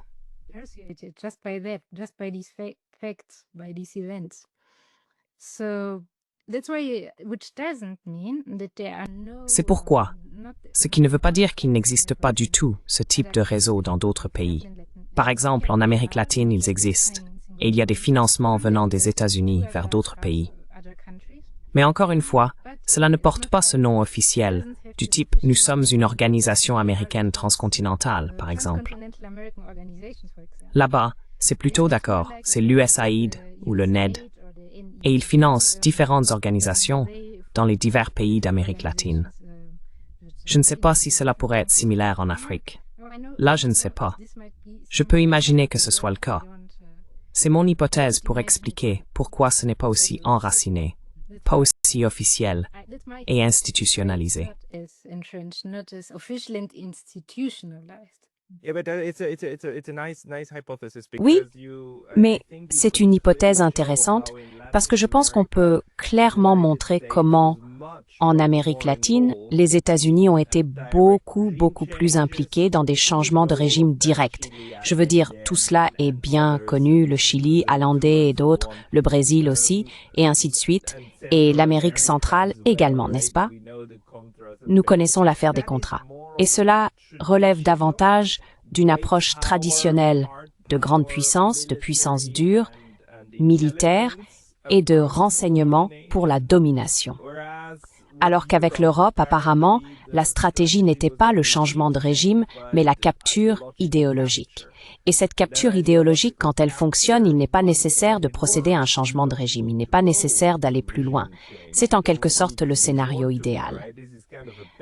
C'est pourquoi, ce qui ne veut pas dire qu'il n'existe pas du tout ce type de réseau dans d'autres pays. Par exemple, en Amérique latine, ils existent, et il y a des financements venant des États-Unis vers d'autres pays. Mais encore une fois, cela ne porte pas ce nom officiel, du type « nous sommes une organisation américaine transcontinentale », par exemple. Là-bas, c'est plutôt d'accord, c'est l'USAID ou le NED, et ils financent différentes organisations dans les divers pays d'Amérique latine. Je ne sais pas si cela pourrait être similaire en Afrique. Là, je ne sais pas. Je peux imaginer que ce soit le cas. C'est mon hypothèse pour expliquer pourquoi ce n'est pas aussi enraciné, pas aussi officiel et institutionnalisé. Oui, mais c'est une hypothèse intéressante parce que je pense qu'on peut clairement montrer comment, en Amérique latine, les États-Unis ont été beaucoup plus impliqués dans des changements de régime directs. Je veux dire, tout cela est bien connu, le Chili, Allende et d'autres, le Brésil aussi, et ainsi de suite, et l'Amérique centrale également, n'est-ce pas? Nous connaissons l'affaire des contrats. Et cela relève davantage d'une approche traditionnelle de grande puissance, de puissance dure, militaire et de renseignement pour la domination. Alors qu'avec l'Europe, apparemment, la stratégie n'était pas le changement de régime, mais la capture idéologique. Et cette capture idéologique, quand elle fonctionne, il n'est pas nécessaire de procéder à un changement de régime, il n'est pas nécessaire d'aller plus loin. C'est en quelque sorte le scénario idéal.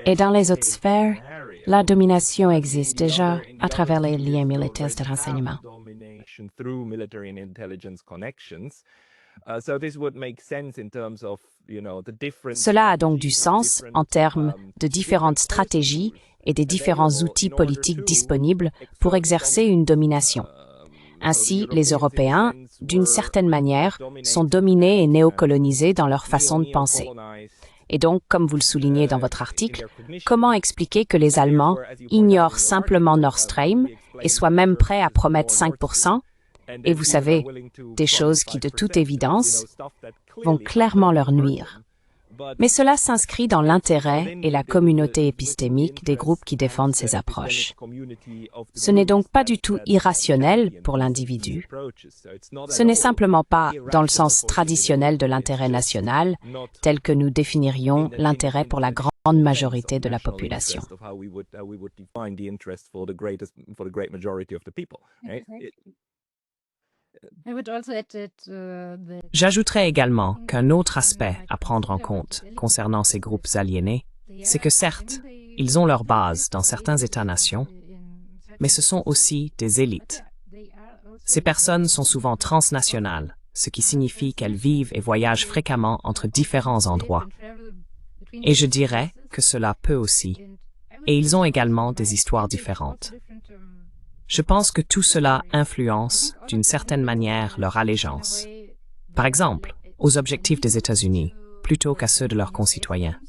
Et dans les autres sphères, la domination existe déjà à travers les liens militaires de renseignement. Cela a donc du sens en termes de différentes stratégies et des différents outils politiques disponibles pour exercer une domination. Ainsi, les Européens, d'une certaine manière, sont dominés et néocolonisés dans leur façon de penser. Et donc, comme vous le soulignez dans votre article, comment expliquer que les Allemands ignorent simplement Nord Stream et soient même prêts à promettre 5%? Et vous savez, des choses qui, de toute évidence, vont clairement leur nuire. Mais cela s'inscrit dans l'intérêt et la communauté épistémique des groupes qui défendent ces approches. Ce n'est donc pas du tout irrationnel pour l'individu. Ce n'est simplement pas dans le sens traditionnel de l'intérêt national, tel que nous définirions l'intérêt pour la grande majorité de la population. J'ajouterais également qu'un autre aspect à prendre en compte concernant ces groupes aliénés, c'est que certes, ils ont leur base dans certains États-nations, mais ce sont aussi des élites. Ces personnes sont souvent transnationales, ce qui signifie qu'elles vivent et voyagent fréquemment entre différents endroits. Et je dirais que cela peut aussi. Et ils ont également des histoires différentes. Je pense que tout cela influence, d'une certaine manière, leur allégeance. Par exemple, aux objectifs des États-Unis, plutôt qu'à ceux de leurs concitoyens.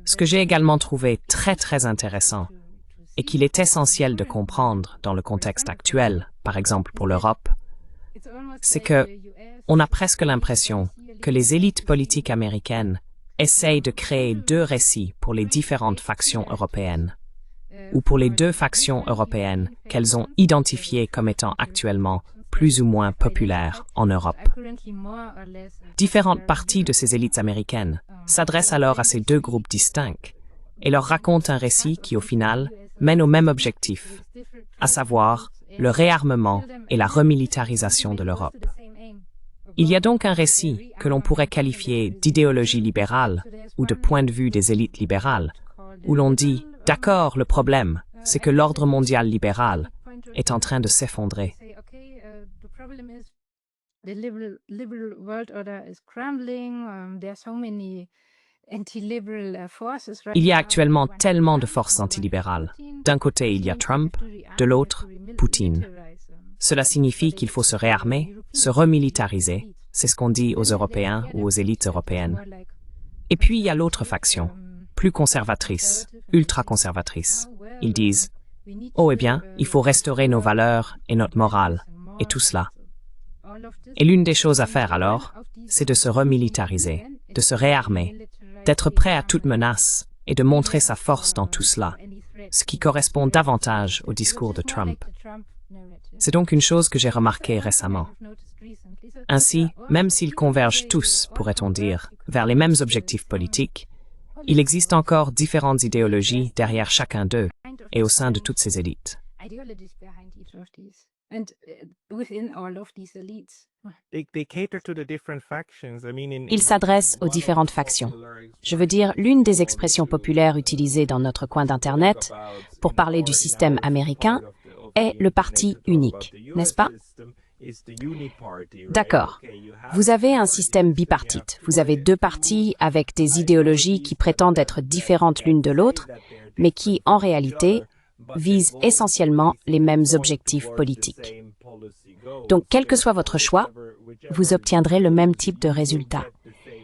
Ce que j'ai également trouvé très intéressant, et qu'il est essentiel de comprendre dans le contexte actuel, par exemple pour l'Europe, c'est que on a presque l'impression que les élites politiques américaines essayent de créer deux récits pour les différentes factions européennes, ou pour les deux factions européennes qu'elles ont identifiées comme étant actuellement plus ou moins populaires en Europe. Différentes parties de ces élites américaines s'adressent alors à ces deux groupes distincts et leur racontent un récit qui, au final, mène au même objectif, à savoir le réarmement et la remilitarisation de l'Europe. Il y a donc un récit que l'on pourrait qualifier d'idéologie libérale ou de point de vue des élites libérales, où l'on dit « d'accord, le problème, c'est que l'ordre mondial libéral est en train de s'effondrer. » Il y a actuellement tellement de forces antilibérales. D'un côté, il y a Trump, de l'autre, Poutine. Cela signifie qu'il faut se réarmer, se remilitariser, c'est ce qu'on dit aux Européens ou aux élites européennes. Et puis il y a l'autre faction, plus conservatrice, ultra-conservatrice. Ils disent « Oh, eh bien, il faut restaurer nos valeurs et notre morale, et tout cela. » Et l'une des choses à faire alors, c'est de se remilitariser, de se réarmer, d'être prêt à toute menace et de montrer sa force dans tout cela, ce qui correspond davantage au discours de Trump. C'est donc une chose que j'ai remarquée récemment. Ainsi, même s'ils convergent tous, pourrait-on dire, vers les mêmes objectifs politiques, il existe encore différentes idéologies derrière chacun d'eux et au sein de toutes ces élites. Ils s'adressent aux différentes factions. Je veux dire, l'une des expressions populaires utilisées dans notre coin d'Internet pour parler du système américain est le parti unique, n'est-ce pas? D'accord. Vous avez un système bipartite. Vous avez deux partis avec des idéologies qui prétendent être différentes l'une de l'autre, mais qui, en réalité, visent essentiellement les mêmes objectifs politiques. Donc, quel que soit votre choix, vous obtiendrez le même type de résultat.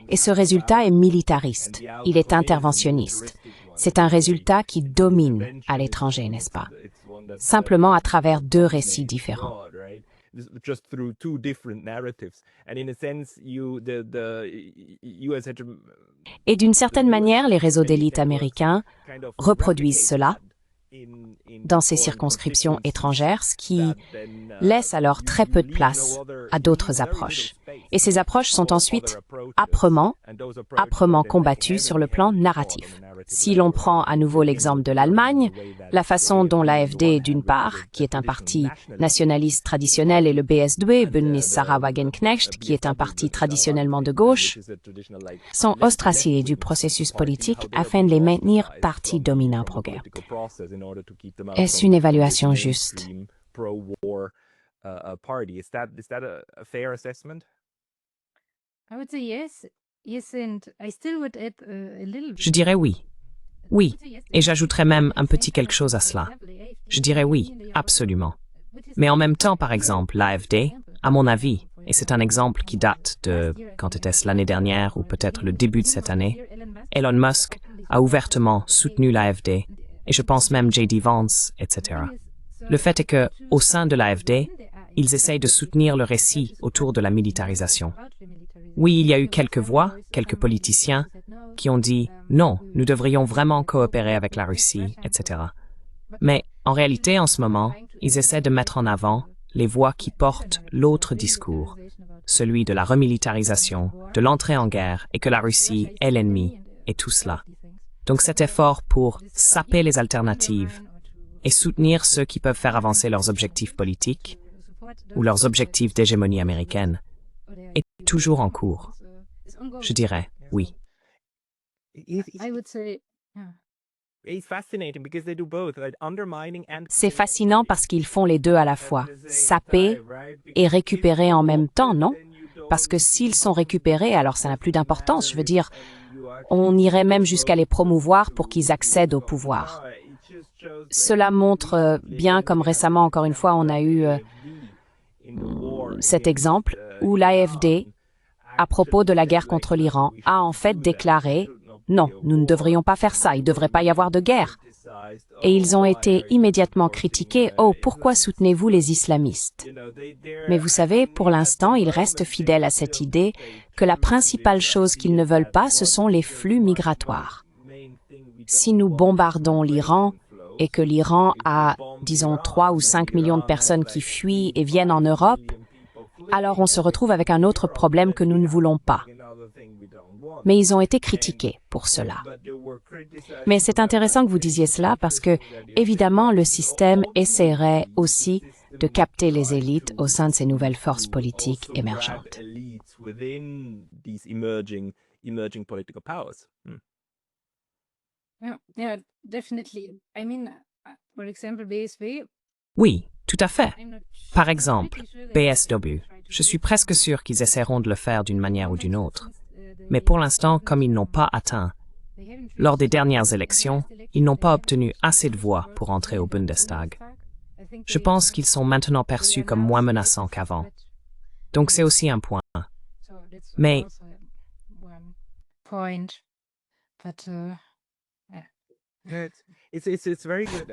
Et ce résultat est militariste, il est interventionniste. C'est un résultat qui domine à l'étranger, n'est-ce pas? Simplement à travers deux récits différents. Et d'une certaine manière, les réseaux d'élite américains reproduisent cela dans ces circonscriptions étrangères, ce qui laisse alors très peu de place à d'autres approches. Et ces approches sont ensuite âprement combattues sur le plan narratif. Si l'on prend à nouveau l'exemple de l'Allemagne, la façon dont l'AfD, d'une part, qui est un parti nationaliste traditionnel, et le BSW, Bündnis Sarah Wagenknecht, qui est un parti traditionnellement de gauche, sont ostracisés du processus politique afin de les maintenir partis dominants pro-guerre. Est-ce une évaluation juste? Je dirais oui. Oui, et j'ajouterais même un petit quelque chose à cela. Je dirais oui, absolument. Mais en même temps, par exemple, l'AfD, à mon avis, et c'est un exemple qui date de, quand était-ce l'année dernière ou peut-être le début de cette année, Elon Musk a ouvertement soutenu l'AfD, et je pense même J.D. Vance, etc. Le fait est que, au sein de l'AfD, ils essayent de soutenir le récit autour de la militarisation. Oui, il y a eu quelques voix, quelques politiciens, qui ont dit « Non, nous devrions vraiment coopérer avec la Russie, etc. » Mais, en réalité, en ce moment, ils essaient de mettre en avant les voix qui portent l'autre discours, celui de la remilitarisation, de l'entrée en guerre et que la Russie est l'ennemi, et tout cela. Donc cet effort pour saper les alternatives et soutenir ceux qui peuvent faire avancer leurs objectifs politiques ou leurs objectifs d'hégémonie américaine est toujours en cours. Je dirais oui. C'est fascinant parce qu'ils font les deux à la fois, saper et récupérer en même temps, non? Parce que s'ils sont récupérés, alors ça n'a plus d'importance. Je veux dire, on irait même jusqu'à les promouvoir pour qu'ils accèdent au pouvoir. Cela montre bien, comme récemment, encore une fois, on a eu cet exemple où l'AfD, à propos de la guerre contre l'Iran, a en fait déclaré « Non, nous ne devrions pas faire ça, il ne devrait pas y avoir de guerre ». Et ils ont été immédiatement critiqués « Oh, pourquoi soutenez-vous les islamistes ?» Mais vous savez, pour l'instant, ils restent fidèles à cette idée que la principale chose qu'ils ne veulent pas, ce sont les flux migratoires. Si nous bombardons l'Iran et que l'Iran a, disons, 3 ou 5 millions de personnes qui fuient et viennent en Europe, alors on se retrouve avec un autre problème que nous ne voulons pas. Mais ils ont été critiqués pour cela. Mais c'est intéressant que vous disiez cela parce que, évidemment, le système essaierait aussi de capter les élites au sein de ces nouvelles forces politiques émergentes. Oui, tout à fait. Par exemple, BSW, je suis presque sûr qu'ils essaieront de le faire d'une manière ou d'une autre. Mais pour l'instant, comme ils n'ont pas atteint, lors des dernières élections, ils n'ont pas obtenu assez de voix pour entrer au Bundestag. Je pense qu'ils sont maintenant perçus comme moins menaçants qu'avant. Donc c'est aussi un point. Mais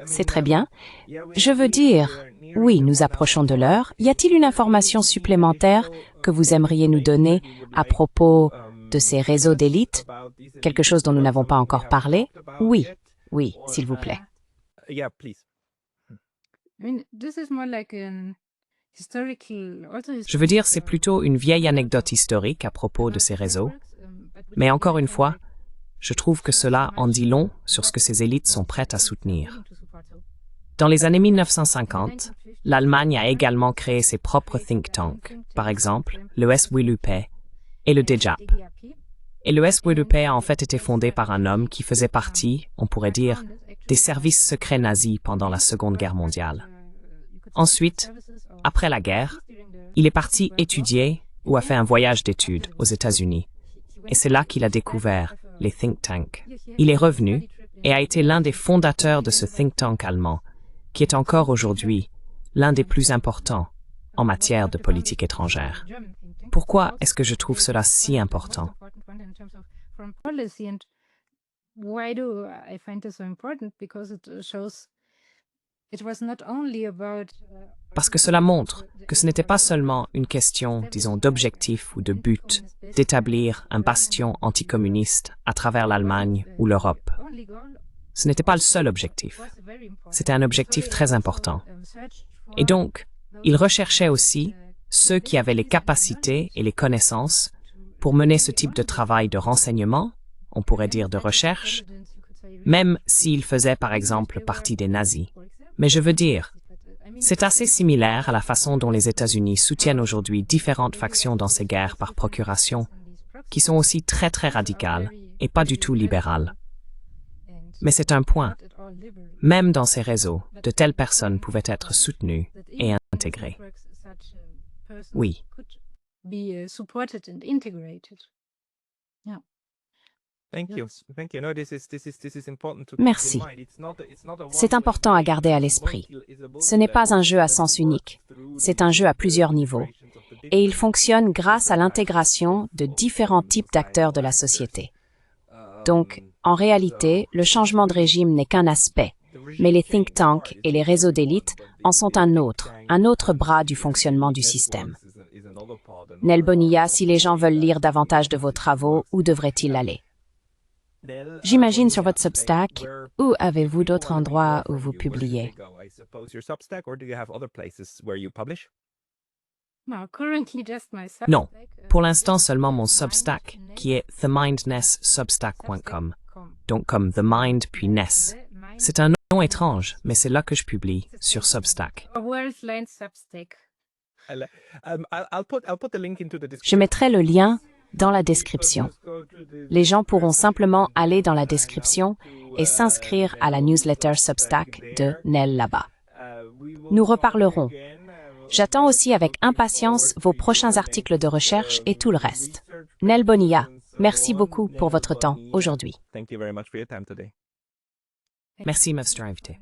c'est très bien. Je veux dire, oui, nous approchons de l'heure. Y a-t-il une information supplémentaire que vous aimeriez nous donner à propos de ces réseaux d'élite? Quelque chose dont nous n'avons pas encore parlé? Oui, oui, s'il vous plaît. je veux dire, c'est plutôt une vieille anecdote historique à propos de ces réseaux. Mais encore une fois, je trouve que cela en dit long sur ce que ces élites sont prêtes à soutenir. Dans les années 1950, l'Allemagne a également créé ses propres think tanks, par exemple le SWLUP et le DGAP. Et le SWLUP a en fait été fondé par un homme qui faisait partie, on pourrait dire, des services secrets nazis pendant la Seconde Guerre mondiale. Ensuite, après la guerre, il est parti étudier ou a fait un voyage d'études aux États-Unis. Et c'est là qu'il a découvert les think tanks. Il est revenu et a été l'un des fondateurs de ce think tank allemand, qui est encore aujourd'hui l'un des plus importants en matière de politique étrangère. Pourquoi est-ce que je trouve cela si important? Parce que cela montre que ce n'était pas seulement une question, disons, d'objectif ou de but, d'établir un bastion anticommuniste à travers l'Allemagne ou l'Europe. Ce n'était pas le seul objectif. C'était un objectif très important. Et donc, il recherchait aussi ceux qui avaient les capacités et les connaissances pour mener ce type de travail de renseignement, on pourrait dire de recherche, même s'ils faisaient par exemple partie des nazis. Mais je veux dire, c'est assez similaire à la façon dont les États-Unis soutiennent aujourd'hui différentes factions dans ces guerres par procuration, qui sont aussi très très radicales et pas du tout libérales. Mais c'est un point. Même dans ces réseaux, de telles personnes pouvaient être soutenues et intégrées. Oui. Merci. C'est important à garder à l'esprit. Ce n'est pas un jeu à sens unique, c'est un jeu à plusieurs niveaux. Et il fonctionne grâce à l'intégration de différents types d'acteurs de la société. Donc, en réalité, le changement de régime n'est qu'un aspect, mais les think tanks et les réseaux d'élite en sont un autre bras du fonctionnement du système. Nel Bonilla, si les gens veulent lire davantage de vos travaux, où devraient-ils aller? J'imagine sur votre Substack, ou avez-vous d'autres endroits où vous publiez? Non, pour l'instant seulement mon Substack, qui est themindnesssubstack.com, donc comme The Mind puis Ness. C'est un nom étrange, mais c'est là que je publie, sur Substack. Je mettrai le lien dans la description. Les gens pourront simplement aller dans la description et s'inscrire à la newsletter Substack de Nel là-bas. Nous reparlerons. J'attends aussi avec impatience vos prochains articles de recherche et tout le reste. Nel Bonilla, merci beaucoup pour votre temps aujourd'hui. Merci de m'avoir invité.